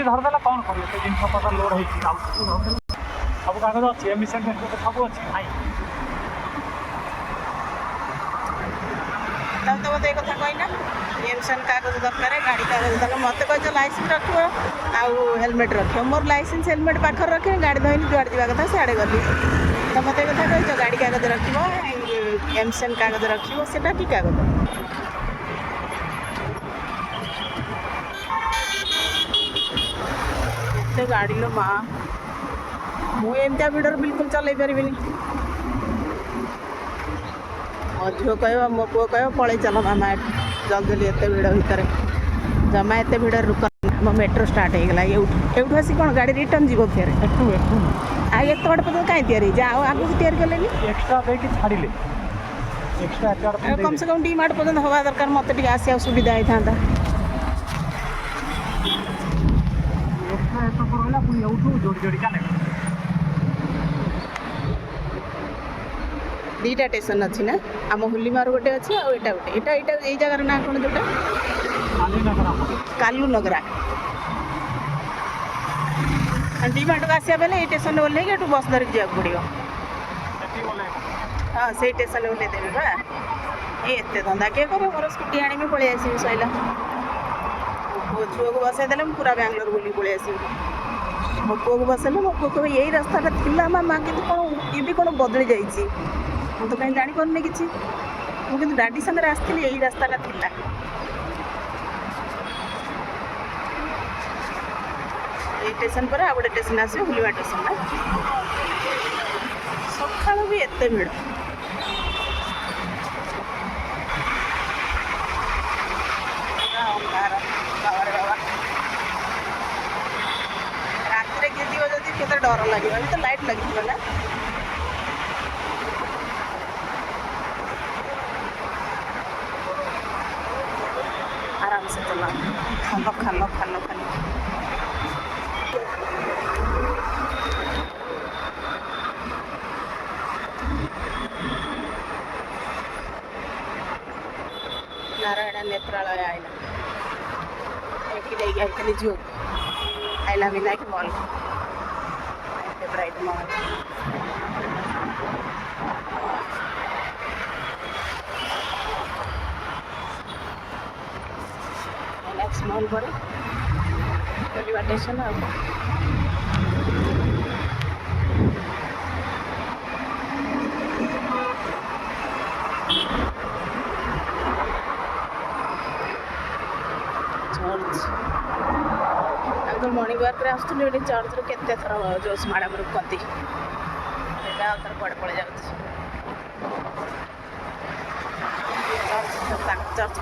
ଧରିଦେଲେ କ'ଣ କରିବେ? ସେ ଜିନିଷପତ୍ର ଲୋଡ଼ ହେଇଛି ସବୁ କାଗଜ ଅଛି, ଏମିସନ୍ ସବୁ ଅଛି ନାଇଁ? ତାହେଲେ ତ ମୋତେ ଏ କଥା କହିନା ଏମିସନ୍ କାଗଜ ଦରକାର, ଗାଡ଼ି କାଗଜ ଦରକାର। ମୋତେ କହିଛ ଲାଇସେନ୍ସ ରଖିବ ଆଉ ହେଲମେଟ୍ ରଖିବ। ମୋର ଲାଇସେନ୍ସ ହେଲମେଟ୍ ପାଖରେ ରଖିନି, ଗାଡ଼ି ଧରିନି ଯୁଆଡ଼େ ଯିବା କଥା ସିଆଡ଼େ ଗଲି। ତ ମୋତେ ଏ କଥା କହିଛ ଗାଡ଼ି କାଗଜ ରଖିବ, ଏମିସନ୍ କାଗଜ ରଖିବ। ସେଟା କି କାଗଜ? ଏତେ ଗାଡ଼ି ଲୋ ମା, ମୁଁ ଏମିତିଆ ଭିଡ଼ରେ ବିଲକୁଲ ଚଲେଇ ପାରିବିନି। ମୋ ଝିଅ କହିବ, ମୋ ପୁଅ କହିବ ପଳେଇ ଚାଲ ମାମା ଏଠି ଜଲ୍ଦି ଜଲ୍ଦି, ଏତେ ଭିଡ଼ ଭିତରେ ଜମା ଏତେ ଭିଡ଼ରେ ରୁକ। ମୋ ମେଟ୍ରୋ ଷ୍ଟାର୍ଟ ହେଇଗଲା ଏଉଠୁ ଆସି କ'ଣ ଗାଡ଼ି ରିଟର୍ନ ଯିବ ଫେରେ? ଏଠୁ ଆଉ ଏତେ ବାଟ ପର୍ଯ୍ୟନ୍ତ କାହିଁ ତିଆରି ହେଇଛି? ଆଉ ଆଗକୁ ତିଆରି କଲେନି? ଏକ୍ସଟ୍ରା ଦେଇକି ଛାଡ଼ିଲେ, ଏକ୍ସଟ୍ରା କମ୍ ସେ କମ୍ ଡି ମାର୍ଟ ପର୍ଯ୍ୟନ୍ତ ହେବା ଦରକାର, ମୋତେ ଟିକେ ଆସିବାକୁ ସୁବିଧା ହେଇଥାନ୍ତା। ଏକ୍ସଟ୍ରା ଏତ ରହିଲା ପୁଣି ଏଉଠୁ ଯୋଡ଼ି ଯୋଡ଼ିକା ନେବେ। ଦୁଇଟା ଷ୍ଟେସନ୍ ଅଛି ନା, ଆମ ହୁଲିମାର ଗୋଟେ ଅଛି ଆଉ ଏଇଟା ଗୋଟେ। ଏଇଟା ଏଇ ଜାଗାର ନାଁ କ'ଣ? ଯେଉଁଟା କାଲୁନଗରା। ଡି ମାର୍ଟକୁ ଆସିବା ବେଲେ ଏଇ ଷ୍ଟେସନରେ ଓହ୍ଲେଇକି ଏଠୁ ବସ୍ ଧରିକି ଯିବାକୁ ପଡ଼ିବ। ହଁ ସେଇ ଷ୍ଟେସନରେ ଓହ୍ଲେଇ ଦେବି ବା। ଏତେ ଧନ୍ଦା କିଏ କରିବ? ମୋର ସ୍କୁଟି ଆଣିବି ପଳେଇ ଆସିବି, ସଇଲା। ମୋ ଝୁଅକୁ ବସେଇ ଦେଲେ ମୁଁ ପୁରା ବାଙ୍ଗଲୋର ବୁଲିକି ପଳେଇ ଆସିବି। ମୋ ପୁଅକୁ ବସେଇଲେ ମୋ ପୁଅ କହିବ ଏଇ ରାସ୍ତାଟା ଥିଲା ମାମା, କିନ୍ତୁ କ'ଣ ଏବେ କ'ଣ ବଦଳି ଯାଇଛି? ମୁଁ ତ କାହିଁ ଜାଣିପାରୁନି କିଛି। ମୁଁ କିନ୍ତୁ ଡାଡି ସାଙ୍ଗରେ ଆସିଥିଲି, ଏଇ ରାସ୍ତାଟା ଥିଲା। ଏଇ ଷ୍ଟେସନ୍ ପରେ ଆଉ ଗୋଟେ ଷ୍ଟେସନ୍ ଆସିବ, ହୁଲିମା ଷ୍ଟେସନ୍। ନା ସକାଳୁ ବି ଏତେ ଭିଡ଼। ରାତିରେ କିଏ ଯିବ ଯଦି କେତେ ଡର ଲାଗିବ। ଏବେ ତ ଲାଇଟ୍ ଲାଗିଥିବ ନା? आराम से चला, खालो खालो खालो खालो। नारायण नेत्रालय आइला, एक झील आइला Vinayak mall, bright mall. Mall पर स्टेशन आ चर्च आगे मॉर्निंग वॉक रे आसुनी ये चर्च रे केते थर जोश मैडम रुकती पड़े पड़े जाऊँ चर्च